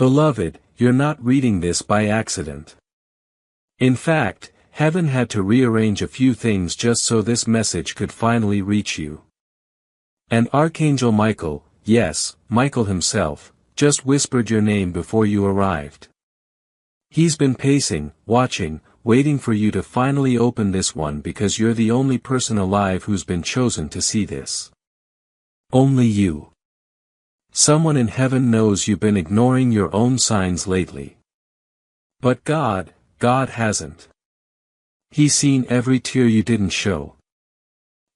Beloved, you're not reading this by accident. In fact, heaven had to rearrange a few things just so this message could finally reach you. And Archangel Michael, yes, Michael himself, just whispered your name before you arrived. He's been pacing, watching, waiting for you to finally open this one because you're the only person alive who's been chosen to see this. Only you. Someone in heaven knows you've been ignoring your own signs lately. But God hasn't. He's seen every tear you didn't show.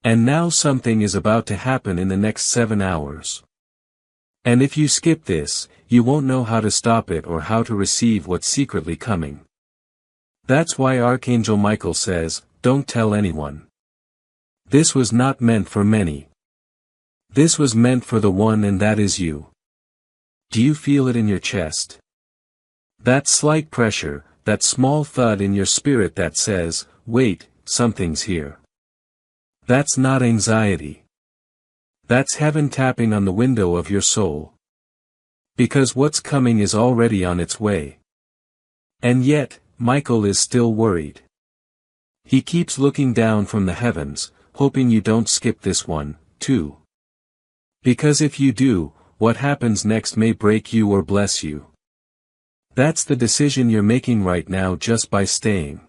And now something is about to happen in the next 7 hours. And if you skip this, you won't know how to stop it or how to receive what's secretly coming. That's why Archangel Michael says, don't tell anyone. This was not meant for many. This was meant for the one, and that is you. Do you feel it in your chest? That slight pressure, that small thud in your spirit that says, wait, something's here. That's not anxiety. That's heaven tapping on the window of your soul. Because what's coming is already on its way. And yet, Michael is still worried. He keeps looking down from the heavens, hoping you don't skip this one, too. Because if you do, what happens next may break you or bless you. That's the decision you're making right now just by staying.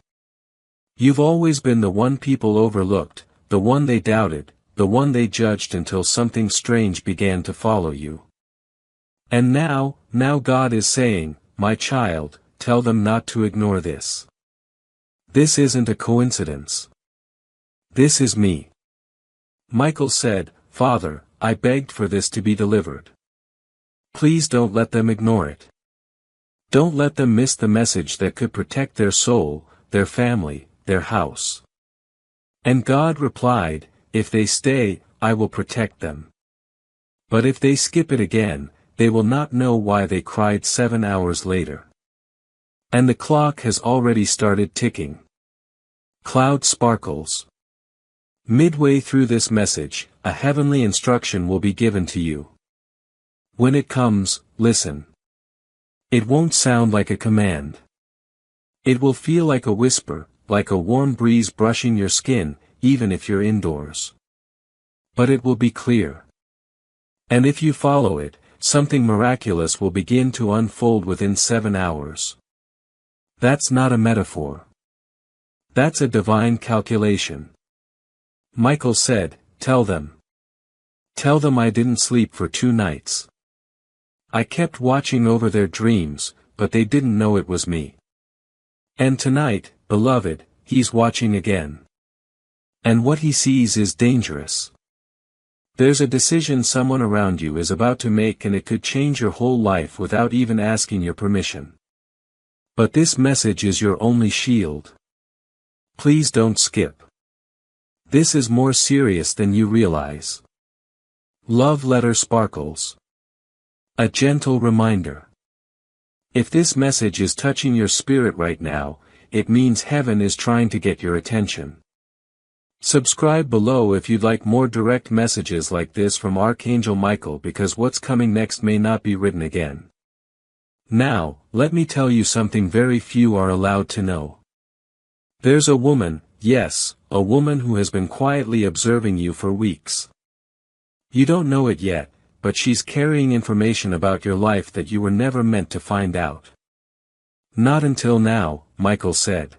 You've always been the one people overlooked, the one they doubted, the one they judged until something strange began to follow you. And now God is saying, my child, tell them not to ignore this. This isn't a coincidence. This is me. Michael said, Father, I begged for this to be delivered. Please don't let them ignore it. Don't let them miss the message that could protect their soul, their family, their house. And God replied, if they stay, I will protect them. But if they skip it again, they will not know why they cried 7 hours later. And the clock has already started ticking. Cloud sparkles. Midway through this message, a heavenly instruction will be given to you. When it comes, listen. It won't sound like a command. It will feel like a whisper, like a warm breeze brushing your skin, even if you're indoors. But it will be clear. And if you follow it, something miraculous will begin to unfold within 7 hours. That's not a metaphor. That's a divine calculation. Michael said, tell them. Tell them I didn't sleep for 2 nights. I kept watching over their dreams, but they didn't know it was me. And tonight, beloved, he's watching again. And what he sees is dangerous. There's a decision someone around you is about to make, and it could change your whole life without even asking your permission. But this message is your only shield. Please don't skip. This is more serious than you realize. Love letter sparkles. A gentle reminder. If this message is touching your spirit right now, it means heaven is trying to get your attention. Subscribe below if you'd like more direct messages like this from Archangel Michael, because what's coming next may not be written again. Now, let me tell you something very few are allowed to know. There's a woman, yes, a woman who has been quietly observing you for weeks. You don't know it yet, but she's carrying information about your life that you were never meant to find out. Not until now, Michael said.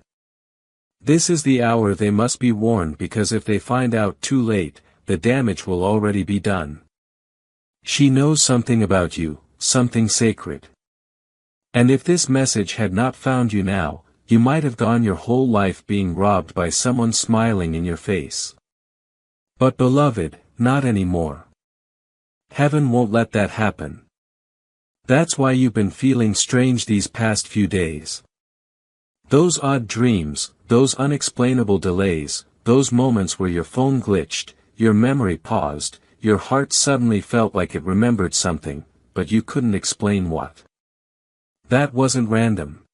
This is the hour they must be warned, because if they find out too late, the damage will already be done. She knows something about you, something sacred. And if this message had not found you now, you might have gone your whole life being robbed by someone smiling in your face. But beloved, not anymore. Heaven won't let that happen. That's why you've been feeling strange these past few days. Those odd dreams, those unexplainable delays, those moments where your phone glitched, your memory paused, your heart suddenly felt like it remembered something, but you couldn't explain what. That wasn't random.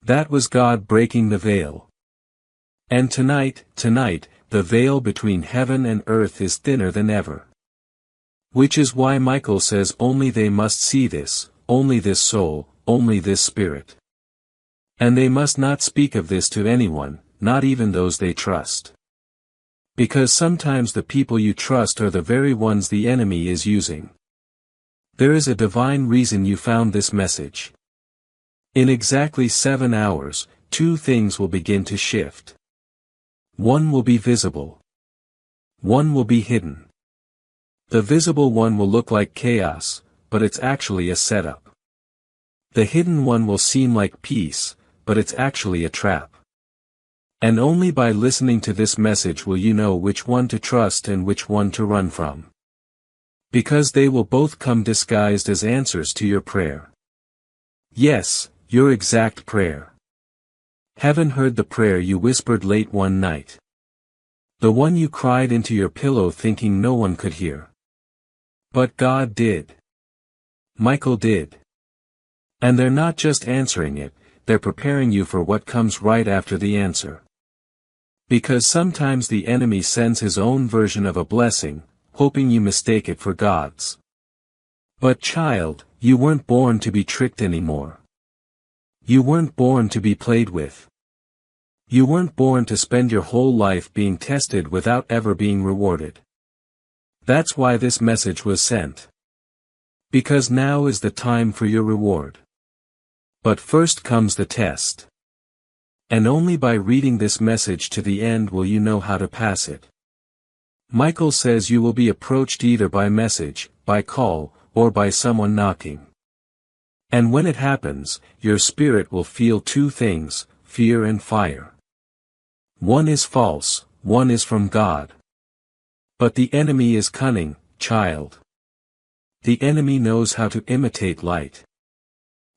That was God breaking the veil. And tonight, the veil between heaven and earth is thinner than ever. Which is why Michael says only they must see this, only this soul, only this spirit. And they must not speak of this to anyone, not even those they trust. Because sometimes the people you trust are the very ones the enemy is using. There is a divine reason you found this message. In exactly 7 hours, 2 things will begin to shift. One will be visible. One will be hidden. The visible one will look like chaos, but it's actually a setup. The hidden one will seem like peace, but it's actually a trap. And only by listening to this message will you know which one to trust and which one to run from. Because they will both come disguised as answers to your prayer. Yes, your exact prayer. Heaven heard the prayer you whispered late one night. The one you cried into your pillow thinking no one could hear. But God did. Michael did. And they're not just answering it, they're preparing you for what comes right after the answer. Because sometimes the enemy sends his own version of a blessing, hoping you mistake it for God's. But child, you weren't born to be tricked anymore. You weren't born to be played with. You weren't born to spend your whole life being tested without ever being rewarded. That's why this message was sent. Because now is the time for your reward. But first comes the test. And only by reading this message to the end will you know how to pass it. Michael says you will be approached either by message, by call, or by someone knocking. And when it happens, your spirit will feel 2 things, fear and fire. One is false, one is from God. But the enemy is cunning, child. The enemy knows how to imitate light.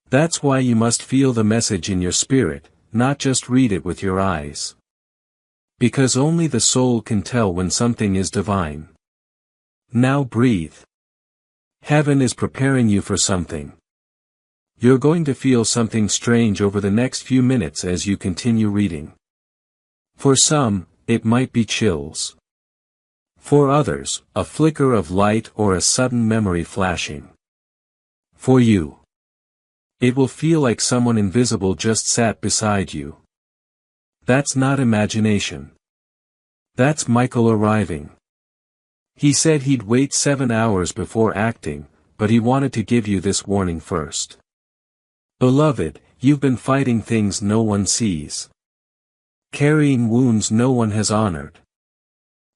That's why you must feel the message in your spirit, not just read it with your eyes. Because only the soul can tell when something is divine. Now breathe. Heaven is preparing you for something. You're going to feel something strange over the next few minutes as you continue reading. For some, it might be chills. For others, a flicker of light or a sudden memory flashing. For you, it will feel like someone invisible just sat beside you. That's not imagination. That's Michael arriving. He said he'd wait 7 hours before acting, but he wanted to give you this warning first. Beloved, you've been fighting things no one sees. Carrying wounds no one has honored.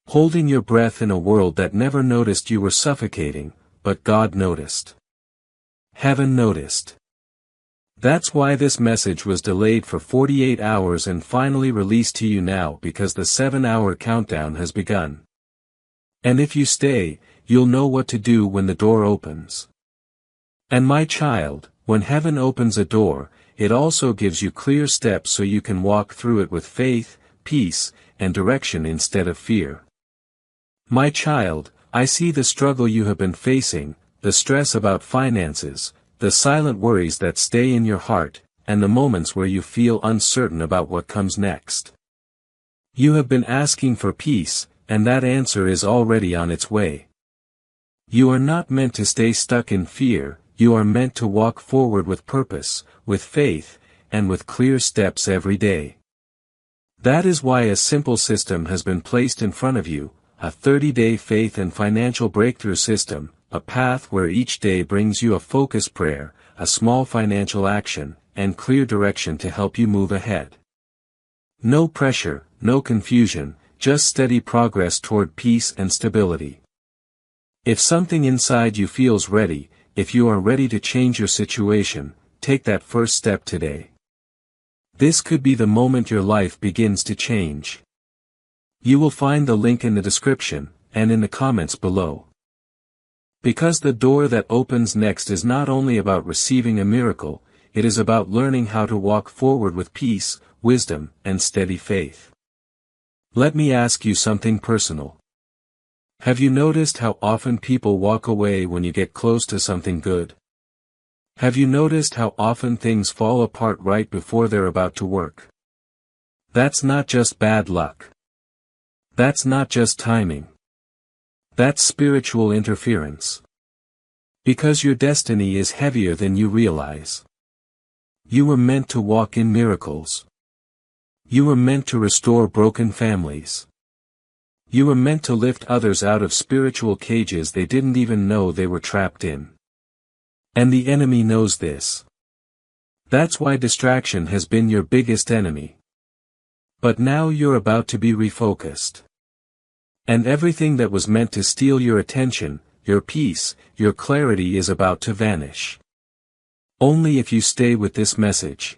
Holding your breath in a world that never noticed you were suffocating, but God noticed. Heaven noticed. That's why this message was delayed for 48 hours and finally released to you now, because the 7-hour countdown has begun. And if you stay, you'll know what to do when the door opens. And my child, when heaven opens a door, it also gives you clear steps so you can walk through it with faith, peace, and direction instead of fear. My child, I see the struggle you have been facing, the stress about finances, the silent worries that stay in your heart, and the moments where you feel uncertain about what comes next. You have been asking for peace, and that answer is already on its way. You are not meant to stay stuck in fear, you are meant to walk forward with purpose, with faith, and with clear steps every day. That is why a simple system has been placed in front of you, a 30-day faith and financial breakthrough system, a path where each day brings you a focused prayer, a small financial action, and clear direction to help you move ahead. No pressure, no confusion, just steady progress toward peace and stability. If something inside you feels ready, if you are ready to change your situation, take that first step today. This could be the moment your life begins to change. You will find the link in the description, and in the comments below. Because the door that opens next is not only about receiving a miracle, it is about learning how to walk forward with peace, wisdom, and steady faith. Let me ask you something personal. Have you noticed how often people walk away when you get close to something good? Have you noticed how often things fall apart right before they're about to work? That's not just bad luck. That's not just timing. That's spiritual interference. Because your destiny is heavier than you realize. You were meant to walk in miracles. You were meant to restore broken families. You were meant to lift others out of spiritual cages they didn't even know they were trapped in. And the enemy knows this. That's why distraction has been your biggest enemy. But now you're about to be refocused. And everything that was meant to steal your attention, your peace, your clarity is about to vanish. Only if you stay with this message.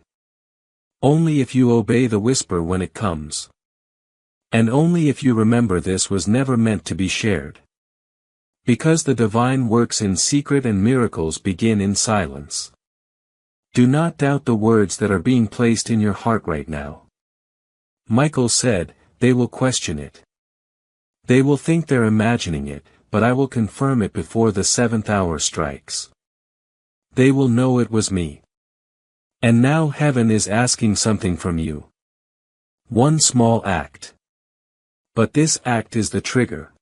Only if you obey the whisper when it comes. And only if you remember this was never meant to be shared. Because the divine works in secret and miracles begin in silence. Do not doubt the words that are being placed in your heart right now. Michael said, they will question it. They will think they're imagining it, but I will confirm it before the 7th hour strikes. They will know it was me. And now heaven is asking something from you. One small act. But this act is the trigger.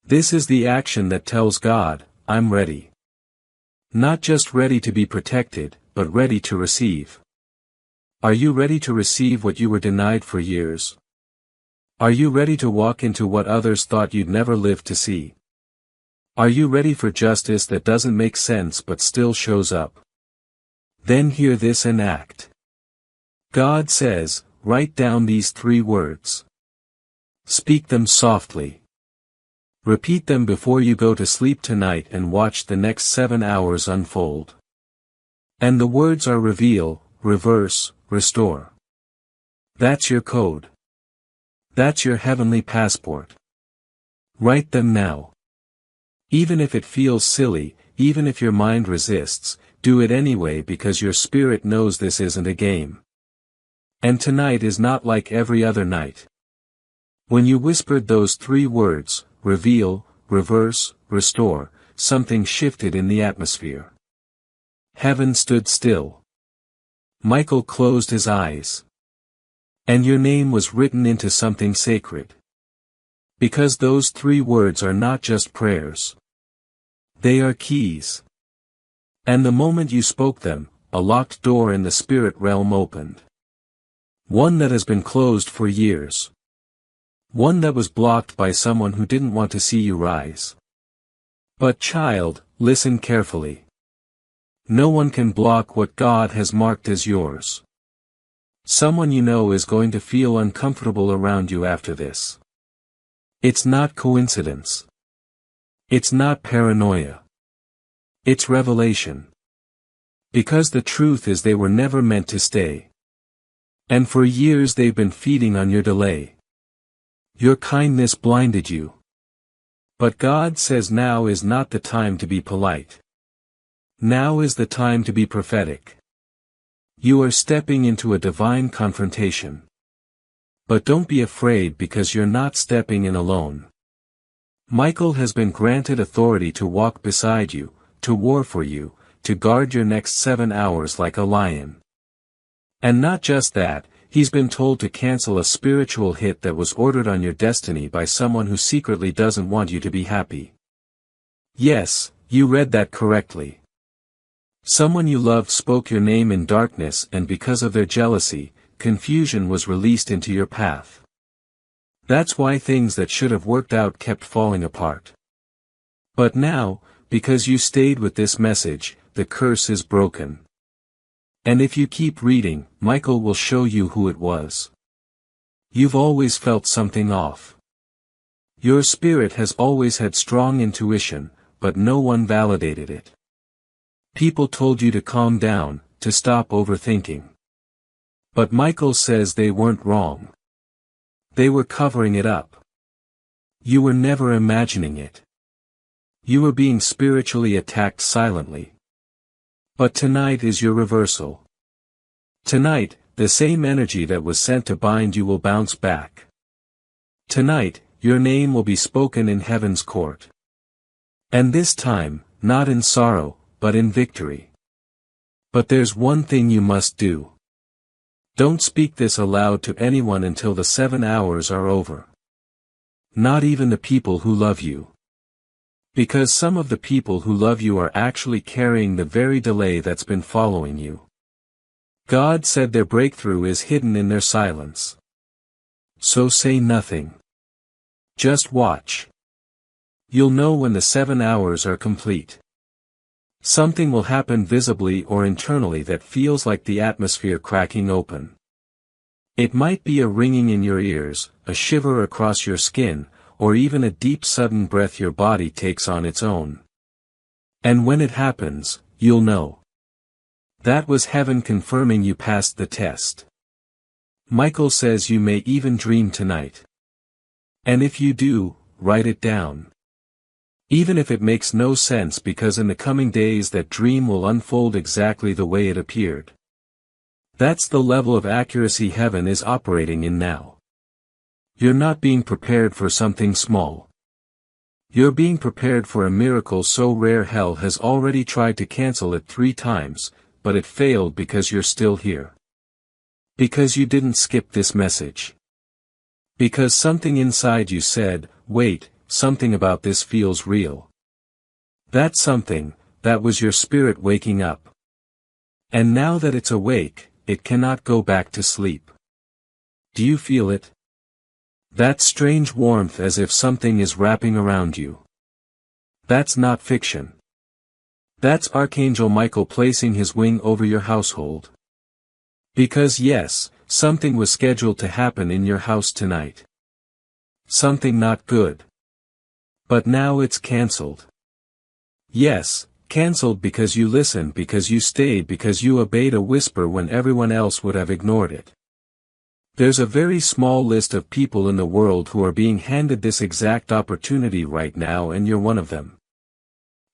This is the action that tells God, I'm ready. Not just ready to be protected, but ready to receive. Are you ready to receive what you were denied for years? Are you ready to walk into what others thought you'd never live to see? Are you ready for justice that doesn't make sense but still shows up? Then hear this and act. God says, write down these 3 words. Speak them softly. Repeat them before you go to sleep tonight and watch the next 7 hours unfold. And the words are reveal, reverse, restore. That's your code. That's your heavenly passport. Write them now. Even if it feels silly, even if your mind resists, do it anyway because your spirit knows this isn't a game. And tonight is not like every other night. When you whispered those 3 words, reveal, reverse, restore, something shifted in the atmosphere. Heaven stood still. Michael closed his eyes. And your name was written into something sacred. Because those 3 words are not just prayers. They are keys. And the moment you spoke them, a locked door in the spirit realm opened. One that has been closed for years. One that was blocked by someone who didn't want to see you rise. But child, listen carefully. No one can block what God has marked as yours. Someone you know is going to feel uncomfortable around you after this. It's not coincidence. It's not paranoia. It's revelation. Because the truth is they were never meant to stay. And for years they've been feeding on your delay. Your kindness blinded you. But God says now is not the time to be polite. Now is the time to be prophetic. You are stepping into a divine confrontation. But don't be afraid because you're not stepping in alone. Michael has been granted authority to walk beside you, to war for you, to guard your next 7 hours like a lion. And not just that, he's been told to cancel a spiritual hit that was ordered on your destiny by someone who secretly doesn't want you to be happy. Yes, you read that correctly. Someone you loved spoke your name in darkness and because of their jealousy, confusion was released into your path. That's why things that should have worked out kept falling apart. But now, because you stayed with this message, the curse is broken. And if you keep reading, Michael will show you who it was. You've always felt something off. Your spirit has always had strong intuition, but no one validated it. People told you to calm down, to stop overthinking. But Michael says they weren't wrong. They were covering it up. You were never imagining it. You were being spiritually attacked silently. But tonight is your reversal. Tonight, the same energy that was sent to bind you will bounce back. Tonight, your name will be spoken in heaven's court. And this time, not in sorrow, but in victory. But there's one thing you must do. Don't speak this aloud to anyone until the 7 hours are over. Not even the people who love you. Because some of the people who love you are actually carrying the very delay that's been following you. God said their breakthrough is hidden in their silence. So say nothing. Just watch. You'll know when the 7 hours are complete. Something will happen visibly or internally that feels like the atmosphere cracking open. It might be a ringing in your ears, a shiver across your skin, or even a deep sudden breath your body takes on its own. And when it happens, you'll know. That was heaven confirming you passed the test. Michael says you may even dream tonight. And if you do, write it down. Even if it makes no sense, because in the coming days that dream will unfold exactly the way it appeared. That's the level of accuracy heaven is operating in now. You're not being prepared for something small. You're being prepared for a miracle so rare hell has already tried to cancel it 3 times, but it failed because you're still here. Because you didn't skip this message. Because something inside you said, wait, something about this feels real. That something, that was your spirit waking up. And now that it's awake, it cannot go back to sleep. Do you feel it? That strange warmth as if something is wrapping around you. That's not fiction. That's Archangel Michael placing his wing over your household. Because yes, something was scheduled to happen in your house tonight. Something not good. But now it's cancelled. Yes, cancelled because you listened, because you stayed, because you obeyed a whisper when everyone else would have ignored it. There's a very small list of people in the world who are being handed this exact opportunity right now, and you're one of them.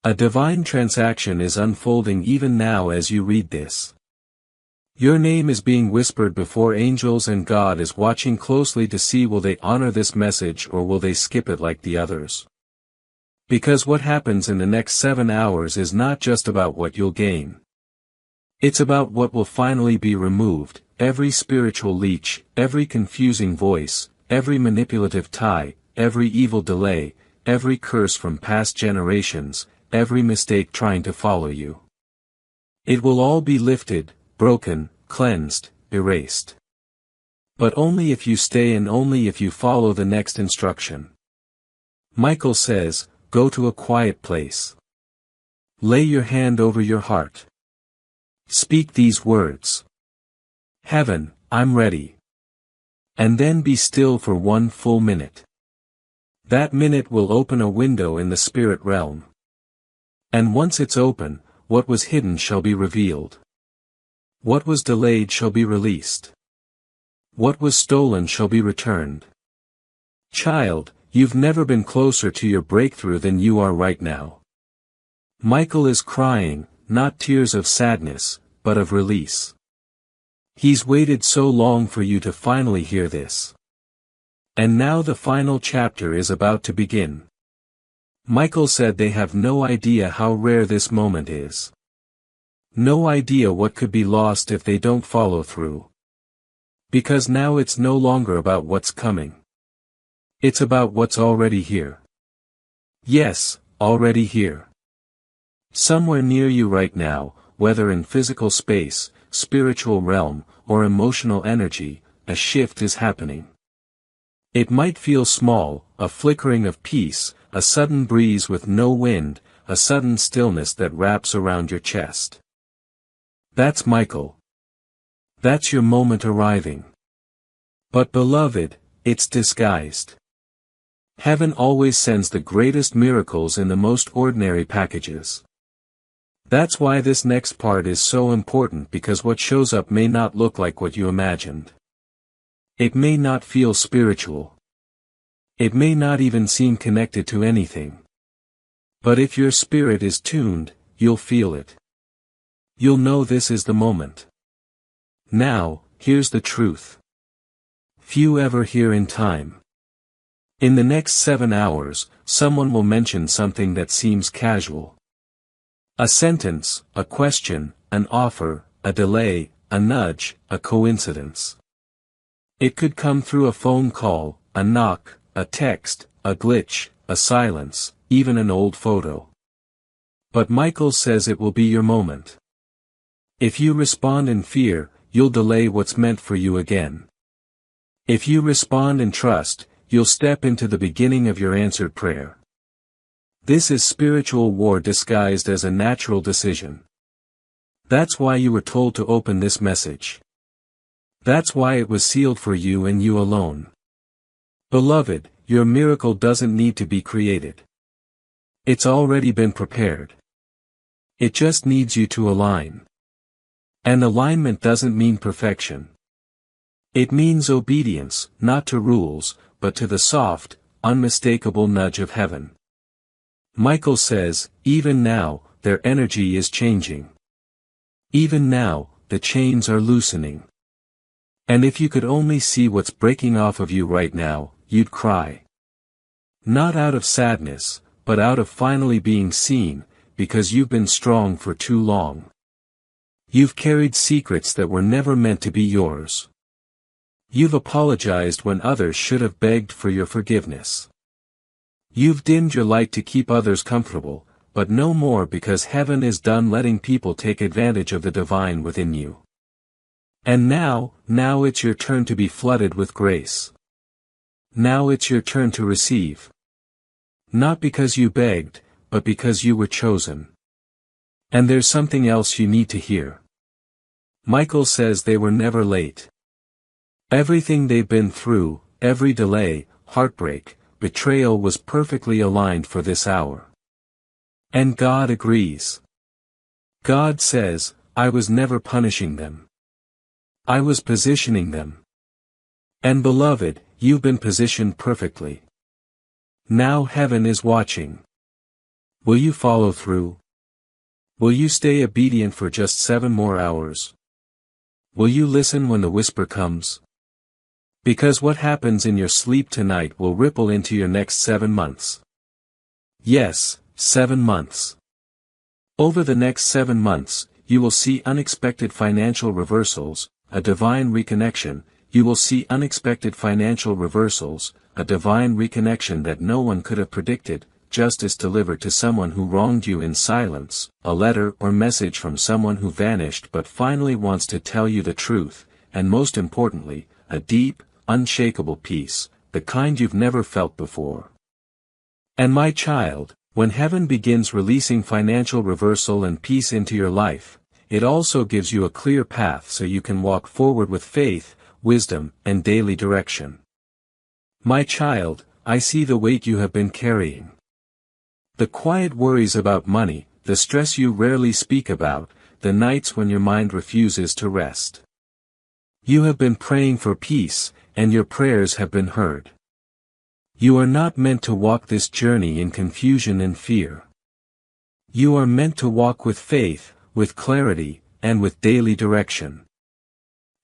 A divine transaction is unfolding even now as you read this. Your name is being whispered before angels, and God is watching closely to see will they honor this message or will they skip it like the others. Because what happens in the next 7 hours is not just about what you'll gain. It's about what will finally be removed, every spiritual leech, every confusing voice, every manipulative tie, every evil delay, every curse from past generations, every mistake trying to follow you. It will all be lifted, broken, cleansed, erased. But only if you stay and only if you follow the next instruction. Michael says, go to a quiet place. Lay your hand over your heart. Speak these words. Heaven, I'm ready. And then be still for 1 full minute. That minute will open a window in the spirit realm. And once it's open, what was hidden shall be revealed. What was delayed shall be released. What was stolen shall be returned. Child, you've never been closer to your breakthrough than you are right now. Michael is crying, not tears of sadness, but of release. He's waited so long for you to finally hear this. And now the final chapter is about to begin. Michael said they have no idea how rare this moment is. No idea what could be lost if they don't follow through. Because now it's no longer about what's coming. It's about what's already here. Yes, already here. Somewhere near you right now, whether in physical space, spiritual realm, or emotional energy, a shift is happening. It might feel small, a flickering of peace, a sudden breeze with no wind, a sudden stillness that wraps around your chest. That's Michael. That's your moment arriving. But beloved, it's disguised. Heaven always sends the greatest miracles in the most ordinary packages. That's why this next part is so important, because what shows up may not look like what you imagined. It may not feel spiritual. It may not even seem connected to anything. But if your spirit is tuned, you'll feel it. You'll know this is the moment. Now, here's the truth. Few ever hear in time. In the next 7 hours, someone will mention something that seems casual. A sentence, a question, an offer, a delay, a nudge, a coincidence. It could come through a phone call, a knock, a text, a glitch, a silence, even an old photo. But Michael says it will be your moment. If you respond in fear, you'll delay what's meant for you again. If you respond in trust, you'll step into the beginning of your answered prayer. This is spiritual war disguised as a natural decision. That's why you were told to open this message. That's why it was sealed for you and you alone. Beloved, your miracle doesn't need to be created. It's already been prepared. It just needs you to align. And alignment doesn't mean perfection. It means obedience, not to rules, but to the soft, unmistakable nudge of heaven. Michael says, even now, their energy is changing. Even now, the chains are loosening. And if you could only see what's breaking off of you right now, you'd cry. Not out of sadness, but out of finally being seen, because you've been strong for too long. You've carried secrets that were never meant to be yours. You've apologized when others should have begged for your forgiveness. You've dimmed your light to keep others comfortable, but no more, because heaven is done letting people take advantage of the divine within you. And now it's your turn to be flooded with grace. Now it's your turn to receive. Not because you begged, but because you were chosen. And there's something else you need to hear. Michael says they were never late. Everything they've been through, every delay, heartbreak, betrayal was perfectly aligned for this hour. And God agrees. God says, I was never punishing them. I was positioning them. And beloved, you've been positioned perfectly. Now heaven is watching. Will you follow through? Will you stay obedient for just 7 more hours? Will you listen when the whisper comes? Because what happens in your sleep tonight will ripple into your next 7 months. Yes, 7 months. Over the next 7 months, you will see unexpected financial reversals, a divine reconnection. You will see unexpected financial reversals, a divine reconnection that no one could have predicted, justice delivered to someone who wronged you in silence, a letter or message from someone who vanished but finally wants to tell you the truth, and most importantly, a deep, unshakable peace, the kind you've never felt before. And my child, when heaven begins releasing financial reversal and peace into your life, it also gives you a clear path so you can walk forward with faith, wisdom, and daily direction. My child, I see the weight you have been carrying. The quiet worries about money, the stress you rarely speak about, the nights when your mind refuses to rest. You have been praying for peace, and your prayers have been heard. You are not meant to walk this journey in confusion and fear. You are meant to walk with faith, with clarity, and with daily direction.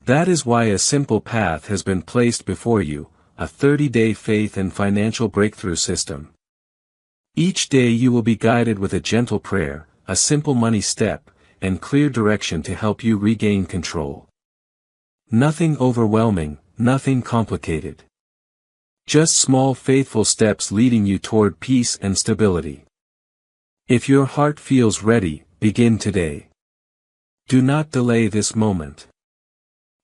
That is why a simple path has been placed before you, a 30-day faith and financial breakthrough system. Each day you will be guided with a gentle prayer, a simple money step, and clear direction to help you regain control. Nothing overwhelming, nothing complicated. Just small faithful steps leading you toward peace and stability. If your heart feels ready, begin today. Do not delay this moment.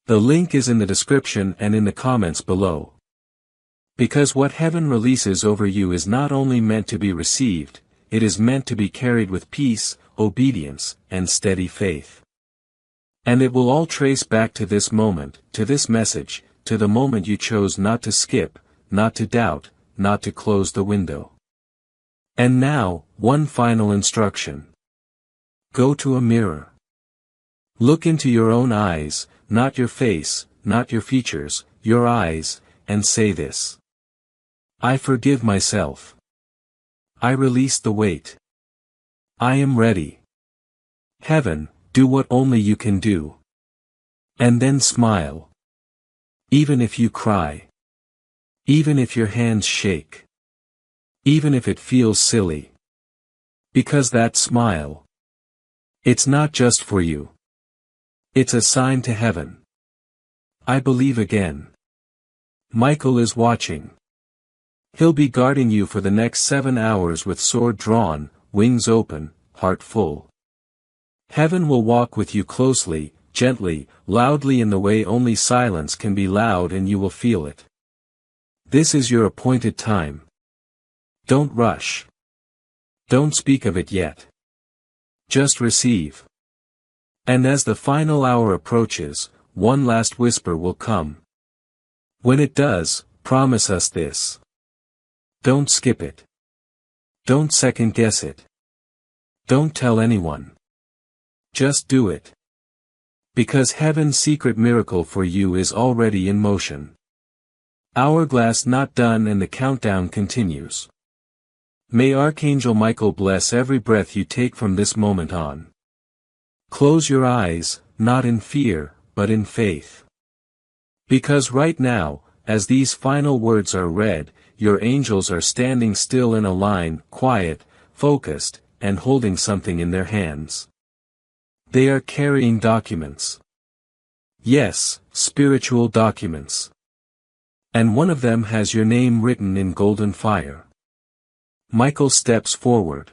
The link is in the description and in the comments below. Because what heaven releases over you is not only meant to be received, it is meant to be carried with peace, obedience, and steady faith. And it will all trace back to this moment, to this message, to the moment you chose not to skip, not to doubt, not to close the window. And now, one final instruction. Go to a mirror. Look into your own eyes, not your face, not your features, your eyes, and say this. I forgive myself. I release the weight. I am ready. Heaven, do what only you can do. And then smile. Even if you cry. Even if your hands shake. Even if it feels silly. Because that smile. It's not just for you. It's a sign to heaven. I believe again. Michael is watching. He'll be guarding you for the next 7 hours with sword drawn, wings open, heart full. Heaven will walk with you closely, gently, loudly in the way only silence can be loud, and you will feel it. This is your appointed time. Don't rush. Don't speak of it yet. Just receive. And as the final hour approaches, one last whisper will come. When it does, promise us this. Don't skip it. Don't second guess it. Don't tell anyone. Just do it. Because heaven's secret miracle for you is already in motion. Hourglass not done, and the countdown continues. May Archangel Michael bless every breath you take from this moment on. Close your eyes, not in fear, but in faith. Because right now, as these final words are read, your angels are standing still in a line, quiet, focused, and holding something in their hands. They are carrying documents. Yes, spiritual documents. And one of them has your name written in golden fire. Michael steps forward.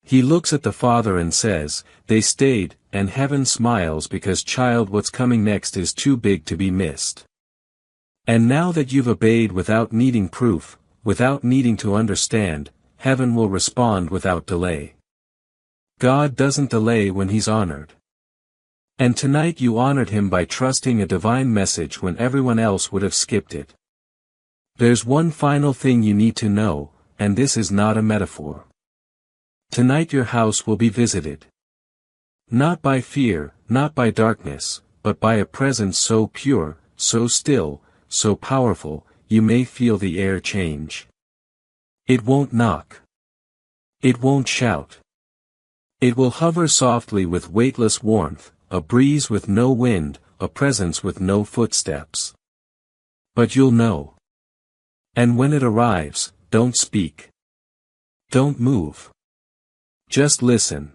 He looks at the Father and says, "They stayed," and heaven smiles because, child, what's coming next is too big to be missed. And now that you've obeyed without needing proof, without needing to understand, heaven will respond without delay. God doesn't delay when He's honored. And tonight you honored Him by trusting a divine message when everyone else would have skipped it. There's one final thing you need to know, and this is not a metaphor. Tonight your house will be visited. Not by fear, not by darkness, but by a presence so pure, so still, so powerful, you may feel the air change. It won't knock. It won't shout. It will hover softly with weightless warmth, a breeze with no wind, a presence with no footsteps. But you'll know. And when it arrives, don't speak. Don't move. Just listen.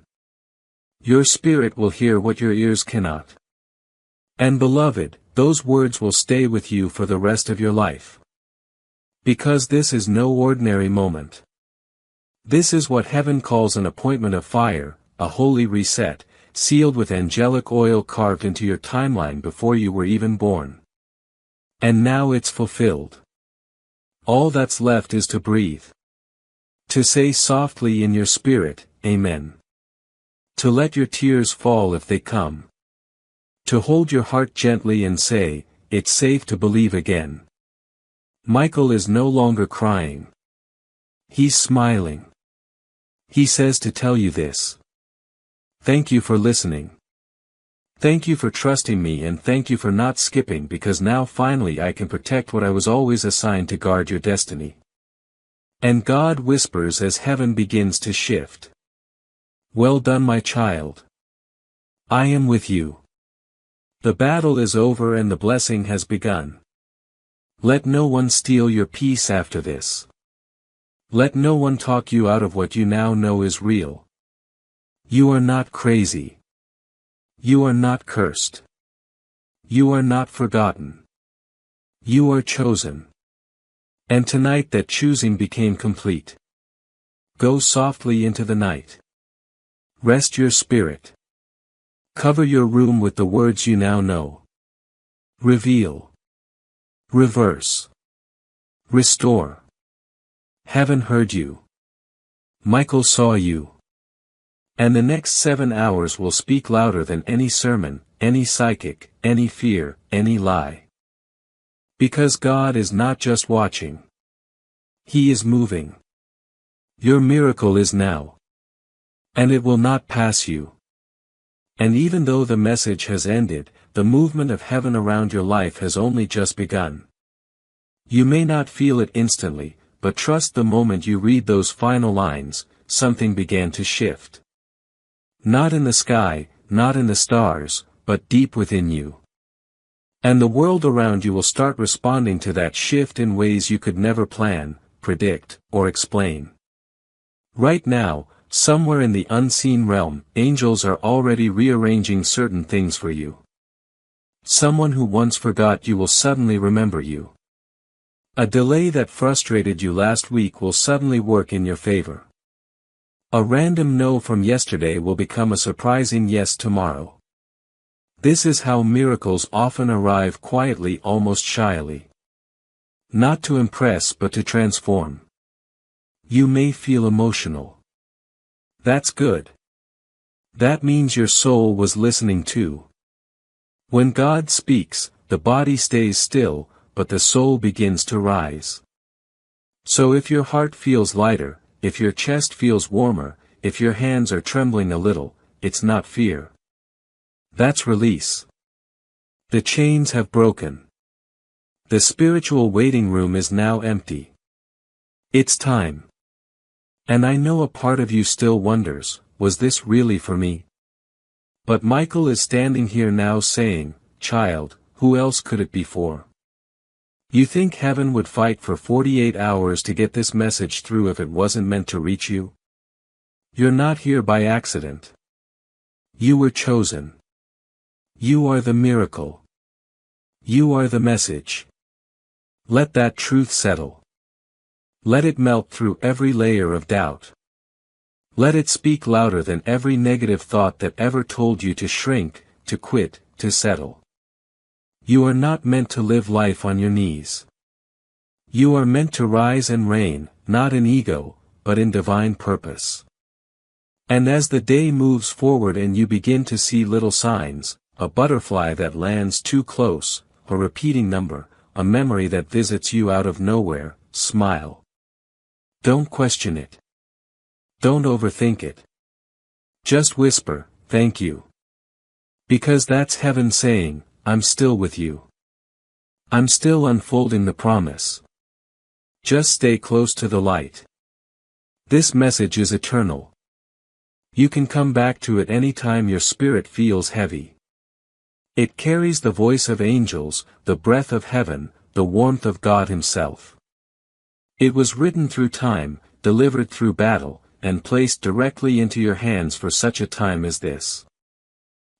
Your spirit will hear what your ears cannot. And beloved, those words will stay with you for the rest of your life. Because this is no ordinary moment. This is what heaven calls an appointment of fire, a holy reset, sealed with angelic oil carved into your timeline before you were even born. And now it's fulfilled. All that's left is to breathe. To say softly in your spirit, Amen. To let your tears fall if they come. To hold your heart gently and say, it's safe to believe again. Michael is no longer crying. He's smiling. He says to tell you this. Thank you for listening. Thank you for trusting me, and thank you for not skipping, because now finally I can protect what I was always assigned to guard your destiny. And God whispers as heaven begins to shift. Well done, my child. I am with you. The battle is over and the blessing has begun. Let no one steal your peace after this. Let no one talk you out of what you now know is real. You are not crazy. You are not cursed. You are not forgotten. You are chosen. And tonight that choosing became complete. Go softly into the night. Rest your spirit. Cover your room with the words you now know. Reveal. Reverse. Restore. Heaven heard you. Michael saw you. And the next 7 hours will speak louder than any sermon, any psychic, any fear, any lie. Because God is not just watching. He is moving. Your miracle is now. And it will not pass you. And even though the message has ended, the movement of heaven around your life has only just begun. You may not feel it instantly, but trust the moment you read those final lines, something began to shift. Not in the sky, not in the stars, but deep within you. And the world around you will start responding to that shift in ways you could never plan, predict, or explain. Right now, somewhere in the unseen realm, angels are already rearranging certain things for you. Someone who once forgot you will suddenly remember you. A delay that frustrated you last week will suddenly work in your favor. A random no from yesterday will become a surprising yes tomorrow. This is how miracles often arrive quietly, almost shyly. Not to impress but to transform. You may feel emotional. That's good. That means your soul was listening too. When God speaks, the body stays still, but the soul begins to rise. So if your heart feels lighter, if your chest feels warmer, if your hands are trembling a little, it's not fear. That's release. The chains have broken. The spiritual waiting room is now empty. It's time. And I know a part of you still wonders, was this really for me? But Michael is standing here now saying, child, who else could it be for? You think heaven would fight for 48 hours to get this message through if it wasn't meant to reach you? You're not here by accident. You were chosen. You are the miracle. You are the message. Let that truth settle. Let it melt through every layer of doubt. Let it speak louder than every negative thought that ever told you to shrink, to quit, to settle. You are not meant to live life on your knees. You are meant to rise and reign, not in ego, but in divine purpose. And as the day moves forward and you begin to see little signs, a butterfly that lands too close, a repeating number, a memory that visits you out of nowhere, smile. Don't question it. Don't overthink it. Just whisper, thank you. Because that's heaven saying, I'm still with you. I'm still unfolding the promise. Just stay close to the light. This message is eternal. You can come back to it any time your spirit feels heavy. It carries the voice of angels, the breath of heaven, the warmth of God Himself. It was written through time, delivered through battle, and placed directly into your hands for such a time as this.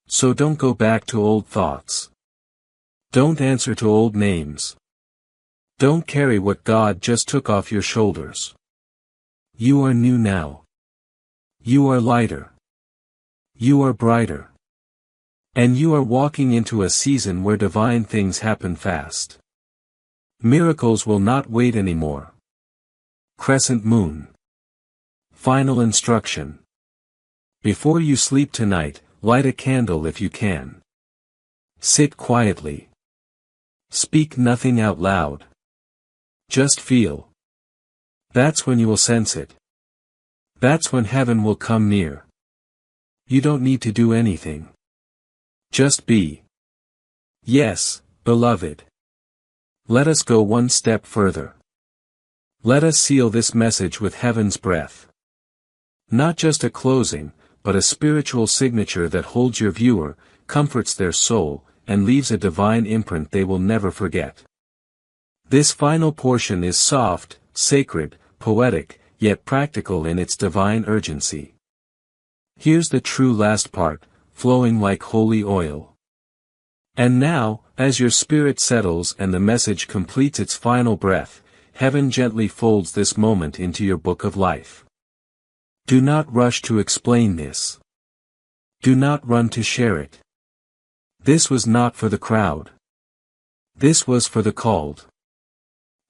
So don't go back to old thoughts. Don't answer to old names. Don't carry what God just took off your shoulders. You are new now. You are lighter. You are brighter. And you are walking into a season where divine things happen fast. Miracles will not wait anymore. Crescent moon. Final instruction. Before you sleep tonight, light a candle if you can. Sit quietly. Speak nothing out loud. Just feel. That's when you will sense it. That's when heaven will come near. You don't need to do anything. Just be. Yes, beloved. Let us go one step further. Let us seal this message with heaven's breath. Not just a closing, but a spiritual signature that holds your viewer, comforts their soul, and leaves a divine imprint they will never forget. This final portion is soft, sacred, poetic, yet practical in its divine urgency. Here's the true last part, flowing like holy oil. And now, as your spirit settles and the message completes its final breath, heaven gently folds this moment into your book of life. Do not rush to explain this. Do not run to share it. This was not for the crowd. This was for the called.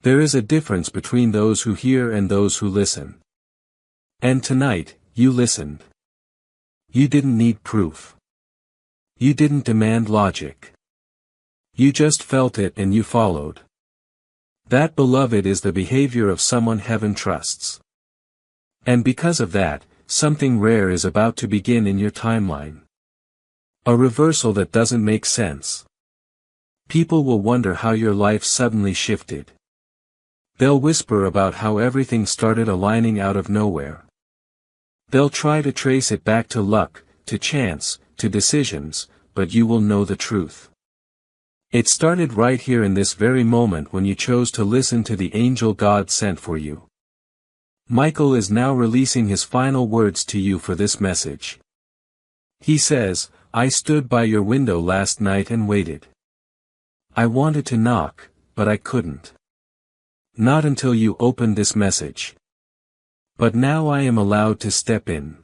There is a difference between those who hear and those who listen. And tonight, you listened. You didn't need proof. You didn't demand logic. You just felt it and you followed. That, beloved, is the behavior of someone heaven trusts. And because of that, something rare is about to begin in your timeline. A reversal that doesn't make sense. People will wonder how your life suddenly shifted. They'll whisper about how everything started aligning out of nowhere. They'll try to trace it back to luck, to chance, to decisions, but you will know the truth. It started right here in this very moment when you chose to listen to the angel God sent for you. Michael is now releasing his final words to you for this message. He says, I stood by your window last night and waited. I wanted to knock, but I couldn't. Not until you opened this message. But now I am allowed to step in.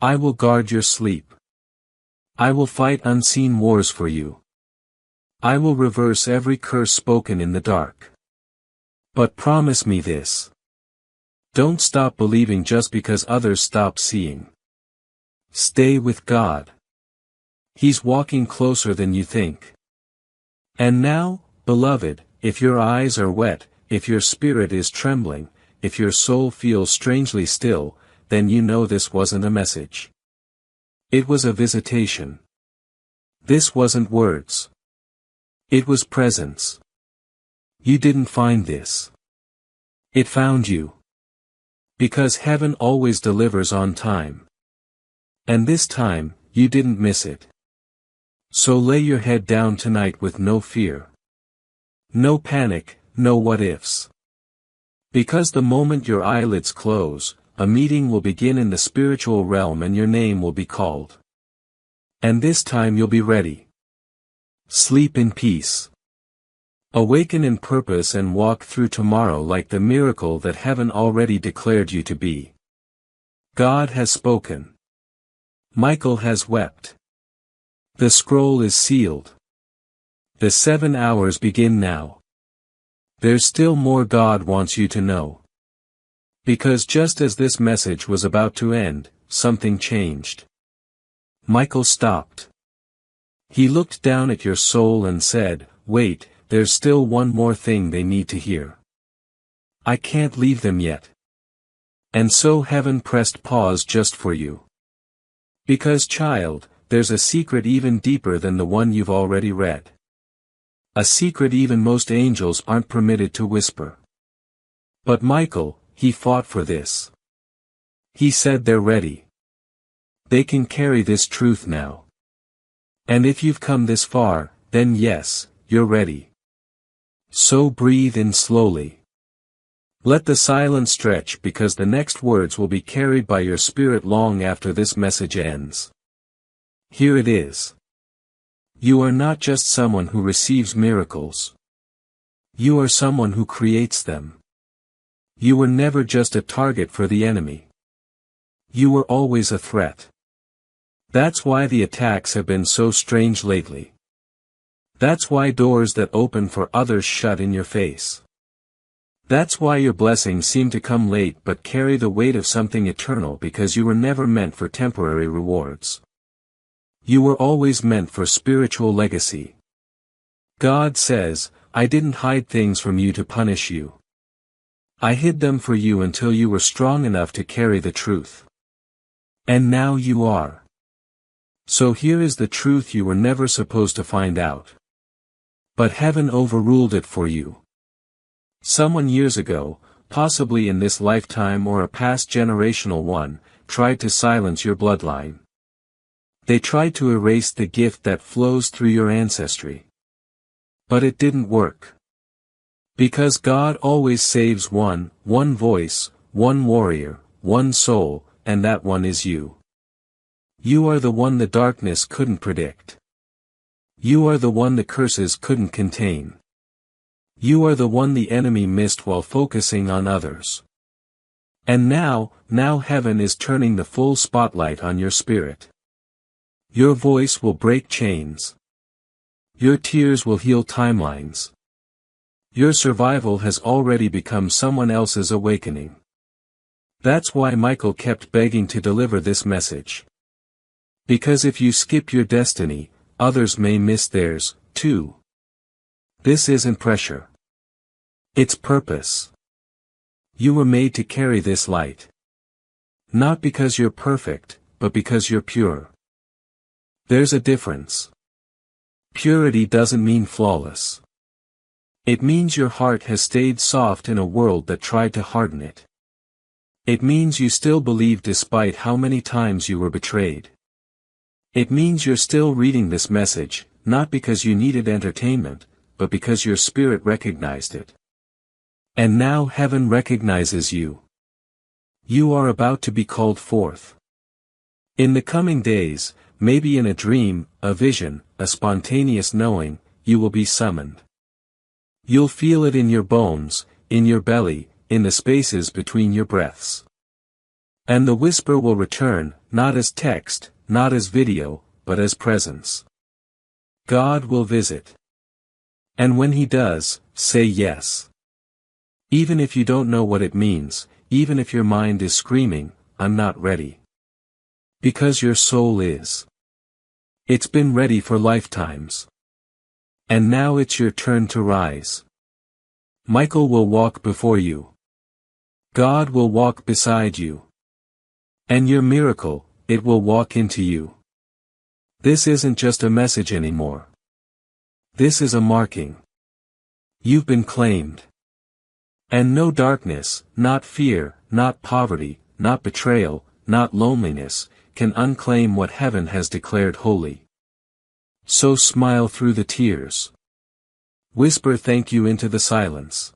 I will guard your sleep. I will fight unseen wars for you. I will reverse every curse spoken in the dark. But promise me this. Don't stop believing just because others stop seeing. Stay with God. He's walking closer than you think. And now, beloved, if your eyes are wet, if your spirit is trembling, if your soul feels strangely still, then you know this wasn't a message. It was a visitation. This wasn't words. It was presence. You didn't find this. It found you. Because heaven always delivers on time. And this time, you didn't miss it. So lay your head down tonight with no fear. No panic, no what-ifs. Because the moment your eyelids close, a meeting will begin in the spiritual realm and your name will be called. And this time you'll be ready. Sleep in peace. Awaken in purpose and walk through tomorrow like the miracle that heaven already declared you to be. God has spoken. Michael has wept. The scroll is sealed. The 7 hours begin now. There's still more God wants you to know. Because just as this message was about to end, something changed. Michael stopped. He looked down at your soul and said, "Wait, there's still one more thing they need to hear. I can't leave them yet." And so heaven pressed pause just for you. Because child, there's a secret even deeper than the one you've already read. A secret even most angels aren't permitted to whisper. But Michael, he fought for this. He said they're ready. They can carry this truth now. And if you've come this far, then yes, you're ready. So breathe in slowly. Let the silence stretch because the next words will be carried by your spirit long after this message ends. Here it is. You are not just someone who receives miracles. You are someone who creates them. You were never just a target for the enemy. You were always a threat. That's why the attacks have been so strange lately. That's why doors that open for others shut in your face. That's why your blessings seem to come late but carry the weight of something eternal because you were never meant for temporary rewards. You were always meant for spiritual legacy. God says, "I didn't hide things from you to punish you. I hid them for you until you were strong enough to carry the truth. And now you are. So here is the truth you were never supposed to find out. But heaven overruled it for you. Someone years ago, possibly in this lifetime or a past generational one, tried to silence your bloodline. They tried to erase the gift that flows through your ancestry. But it didn't work. Because God always saves one voice, one warrior, one soul, and that one is you. You are the one the darkness couldn't predict. You are the one the curses couldn't contain. You are the one the enemy missed while focusing on others. And now heaven is turning the full spotlight on your spirit. Your voice will break chains. Your tears will heal timelines. Your survival has already become someone else's awakening. That's why Michael kept begging to deliver this message. Because if you skip your destiny, others may miss theirs, too. This isn't pressure. It's purpose. You were made to carry this light. Not because you're perfect, but because you're pure. There's a difference. Purity doesn't mean flawless. It means your heart has stayed soft in a world that tried to harden it. It means you still believe despite how many times you were betrayed. It means you're still reading this message, not because you needed entertainment, but because your spirit recognized it. And now heaven recognizes you. You are about to be called forth. In the coming days, maybe in a dream, a vision, a spontaneous knowing, you will be summoned. You'll feel it in your bones, in your belly, in the spaces between your breaths. And the whisper will return, not as text, not as video, but as presence. God will visit. And when He does, say yes. Even if you don't know what it means, even if your mind is screaming, "I'm not ready." Because your soul is. It's been ready for lifetimes. And now it's your turn to rise. Michael will walk before you. God will walk beside you. And your miracle, it will walk into you. This isn't just a message anymore. This is a marking. You've been claimed. And no darkness, not fear, not poverty, not betrayal, not loneliness, can unclaim what heaven has declared holy. So smile through the tears. Whisper thank you into the silence.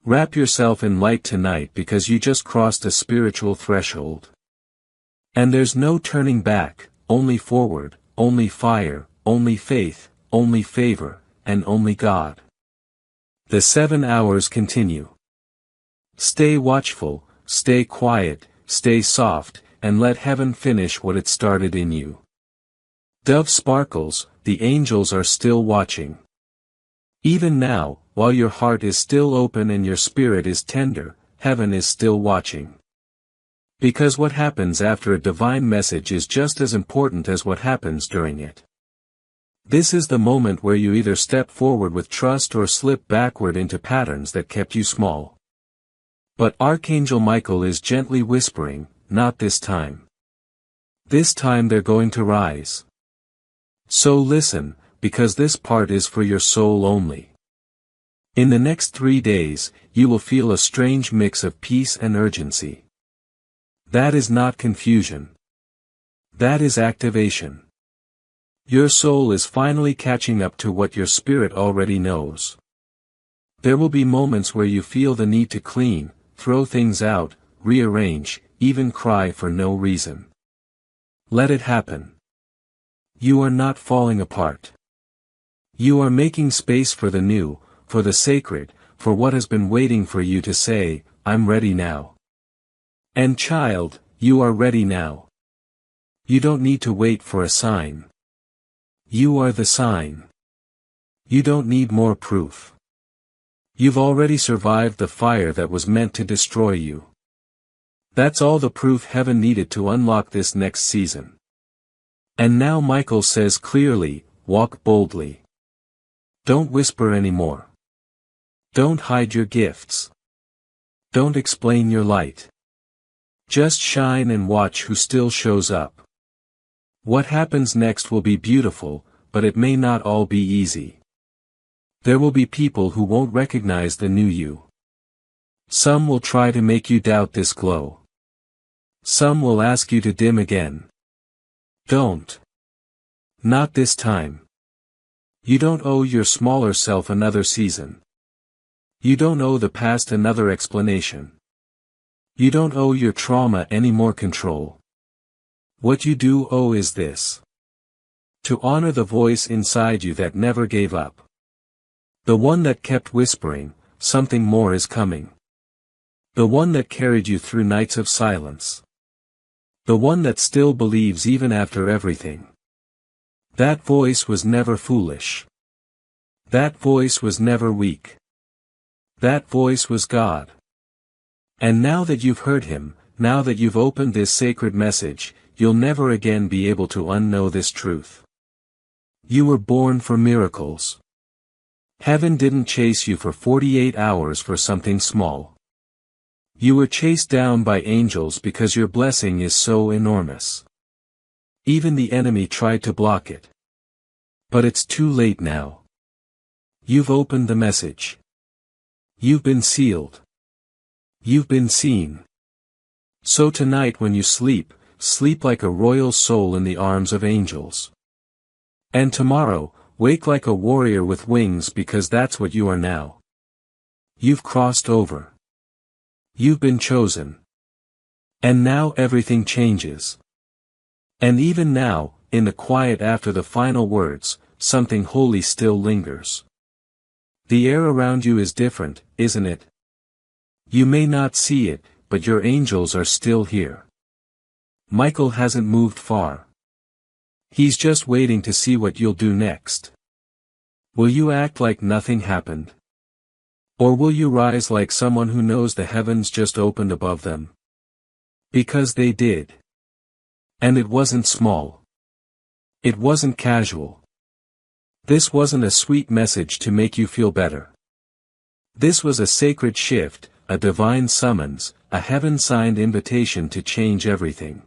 Wrap yourself in light tonight because you just crossed a spiritual threshold. And there's no turning back, only forward, only fire, only faith, only favor, and only God. The 7 hours continue. Stay watchful, stay quiet, stay soft, and let heaven finish what it started in you. Dove sparkles, the angels are still watching. Even now, while your heart is still open and your spirit is tender, heaven is still watching. Because what happens after a divine message is just as important as what happens during it. This is the moment where you either step forward with trust or slip backward into patterns that kept you small. But Archangel Michael is gently whispering, not this time. This time they're going to rise. So listen, because this part is for your soul only. In the next 3 days, you will feel a strange mix of peace and urgency. That is not confusion. That is activation. Your soul is finally catching up to what your spirit already knows. There will be moments where you feel the need to clean, throw things out, rearrange, even cry for no reason. Let it happen. You are not falling apart. You are making space for the new, for the sacred, for what has been waiting for you to say, "I'm ready now." And child, you are ready now. You don't need to wait for a sign. You are the sign. You don't need more proof. You've already survived the fire that was meant to destroy you. That's all the proof heaven needed to unlock this next season. And now Michael says clearly, walk boldly. Don't whisper anymore. Don't hide your gifts. Don't explain your light. Just shine and watch who still shows up. What happens next will be beautiful, but it may not all be easy. There will be people who won't recognize the new you. Some will try to make you doubt this glow. Some will ask you to dim again. Don't. Not this time. You don't owe your smaller self another season. You don't owe the past another explanation. You don't owe your trauma any more control. What you do owe is this. To honor the voice inside you that never gave up. The one that kept whispering, something more is coming. The one that carried you through nights of silence. The one that still believes even after everything. That voice was never foolish. That voice was never weak. That voice was God. And now that you've heard Him, now that you've opened this sacred message, you'll never again be able to unknow this truth. You were born for miracles. Heaven didn't chase you for 48 hours for something small. You were chased down by angels because your blessing is so enormous. Even the enemy tried to block it. But it's too late now. You've opened the message. You've been sealed. You've been seen. So tonight when you sleep, sleep like a royal soul in the arms of angels. And tomorrow, wake like a warrior with wings because that's what you are now. You've crossed over. You've been chosen. And now everything changes. And even now, in the quiet after the final words, something holy still lingers. The air around you is different, isn't it? You may not see it, but your angels are still here. Michael hasn't moved far. He's just waiting to see what you'll do next. Will you act like nothing happened? Or will you rise like someone who knows the heavens just opened above them? Because they did. And it wasn't small. It wasn't casual. This wasn't a sweet message to make you feel better. This was a sacred shift, a divine summons, a heaven-signed invitation to change everything.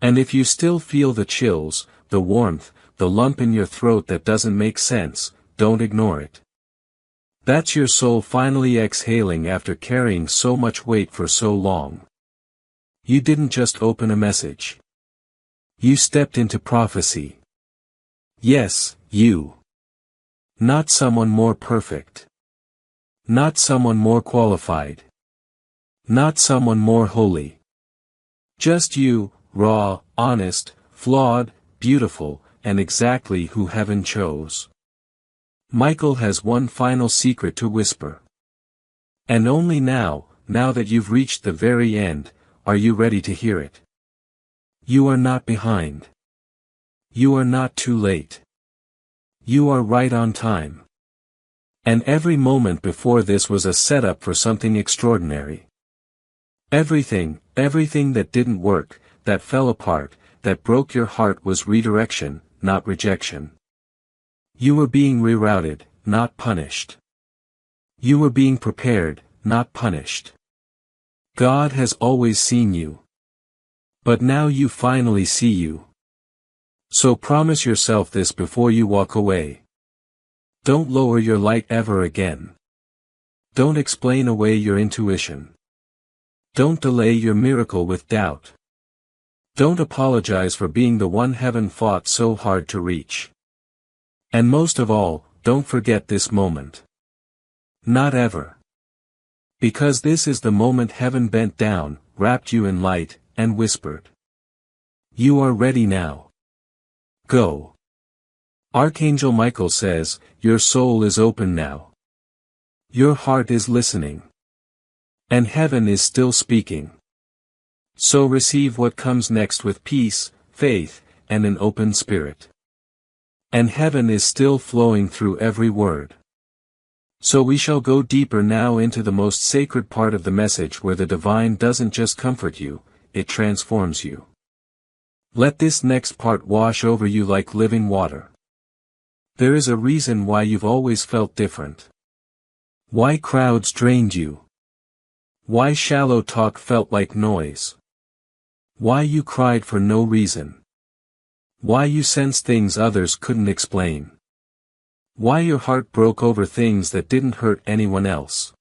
And if you still feel the chills, the warmth, the lump in your throat that doesn't make sense, don't ignore it. That's your soul finally exhaling after carrying so much weight for so long. You didn't just open a message. You stepped into prophecy. Yes, you. Not someone more perfect. Not someone more qualified. Not someone more holy. Just you, raw, honest, flawed, beautiful, and exactly who heaven chose. Michael has one final secret to whisper. And only now that you've reached the very end, are you ready to hear it. You are not behind. You are not too late. You are right on time. And every moment before this was a setup for something extraordinary. Everything that didn't work, that fell apart, that broke your heart was redirection, not rejection. You were being rerouted, not punished. You were being prepared, not punished. God has always seen you. But now you finally see you. So promise yourself this before you walk away. Don't lower your light ever again. Don't explain away your intuition. Don't delay your miracle with doubt. Don't apologize for being the one heaven fought so hard to reach. And most of all, don't forget this moment. Not ever. Because this is the moment heaven bent down, wrapped you in light, and whispered. You are ready now. Go. Archangel Michael says, your soul is open now. Your heart is listening. And heaven is still speaking. So receive what comes next with peace, faith, and an open spirit. And heaven is still flowing through every word. So we shall go deeper now into the most sacred part of the message where the divine doesn't just comfort you, it transforms you. Let this next part wash over you like living water. There is a reason why you've always felt different. Why crowds drained you. Why shallow talk felt like noise. Why you cried for no reason. Why you sensed things others couldn't explain. Why your heart broke over things that didn't hurt anyone else.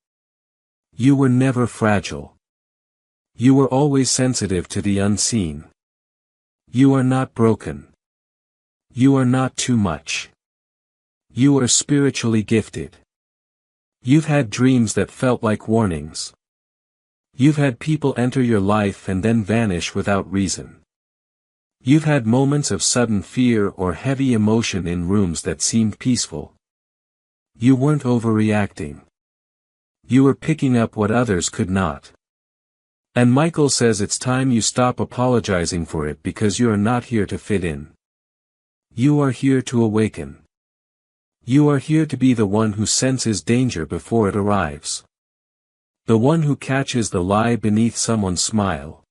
You were never fragile. You were always sensitive to the unseen. You are not broken. You are not too much. You are spiritually gifted. You've had dreams that felt like warnings. You've had people enter your life and then vanish without reason. You've had moments of sudden fear or heavy emotion in rooms that seemed peaceful. You weren't overreacting. You were picking up what others could not. And Michael says it's time you stop apologizing for it because you are not here to fit in. You are here to awaken. You are here to be the one who senses danger before it arrives. The one who catches the lie beneath someone's smile.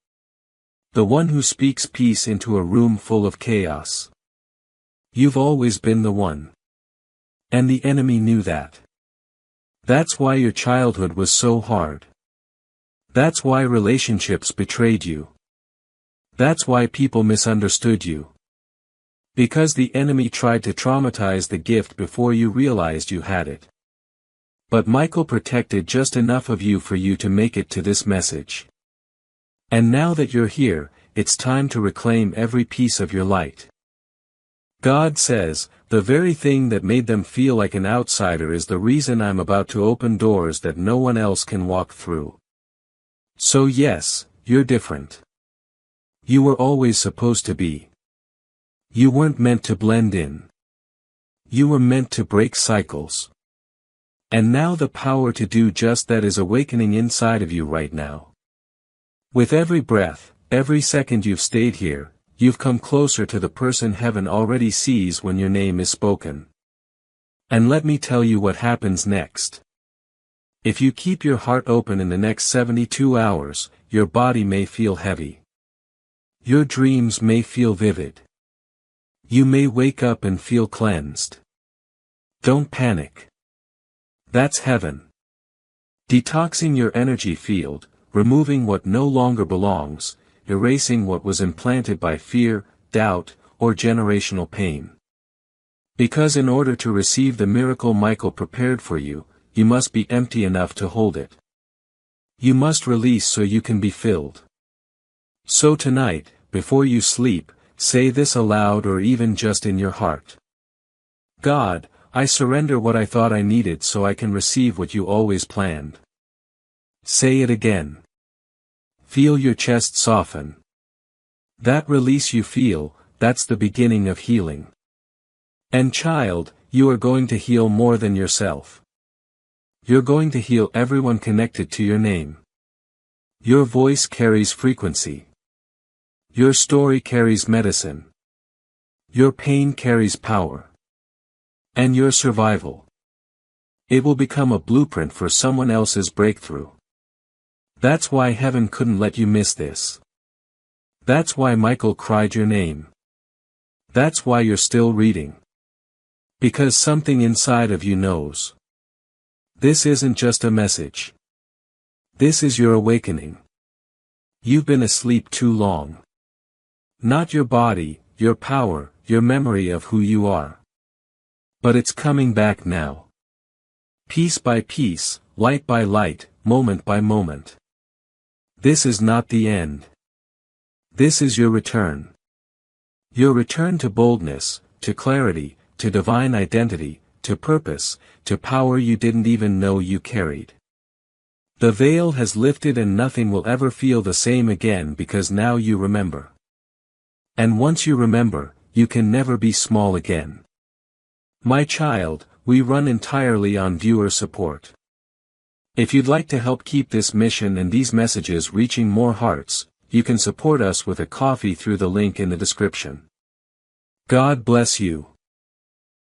The one who speaks peace into a room full of chaos. You've always been the one. And the enemy knew that. That's why your childhood was so hard. That's why relationships betrayed you. That's why people misunderstood you. Because the enemy tried to traumatize the gift before you realized you had it. But Michael protected just enough of you for you to make it to this message. And now that you're here, it's time to reclaim every piece of your light. God says, the very thing that made them feel like an outsider is the reason I'm about to open doors that no one else can walk through. So yes, you're different. You were always supposed to be. You weren't meant to blend in. You were meant to break cycles. And now the power to do just that is awakening inside of you right now. With every breath, every second you've stayed here, you've come closer to the person heaven already sees when your name is spoken. And let me tell you what happens next. If you keep your heart open in the next 72 hours, your body may feel heavy. Your dreams may feel vivid. You may wake up and feel cleansed. Don't panic. That's heaven. Detoxing your energy field, removing what no longer belongs, erasing what was implanted by fear, doubt, or generational pain. Because in order to receive the miracle Michael prepared for you, you must be empty enough to hold it. You must release so you can be filled. So tonight, before you sleep, say this aloud or even just in your heart. God, I surrender what I thought I needed so I can receive what you always planned. Say it again. Feel your chest soften. That release you feel, that's the beginning of healing. And child, you are going to heal more than yourself. You're going to heal everyone connected to your name. Your voice carries frequency. Your story carries medicine. Your pain carries power. And your survival. It will become a blueprint for someone else's breakthrough. That's why heaven couldn't let you miss this. That's why Michael cried your name. That's why you're still reading. Because something inside of you knows. This isn't just a message. This is your awakening. You've been asleep too long. Not your body, your power, your memory of who you are. But it's coming back now. Piece by piece, light by light, moment by moment. This is not the end. This is your return. Your return to boldness, to clarity, to divine identity, to purpose, to power you didn't even know you carried. The veil has lifted and nothing will ever feel the same again because now you remember. And once you remember, you can never be small again. My child, we run entirely on viewer support. If you'd like to help keep this mission and these messages reaching more hearts, you can support us with a coffee through the link in the description. God bless you.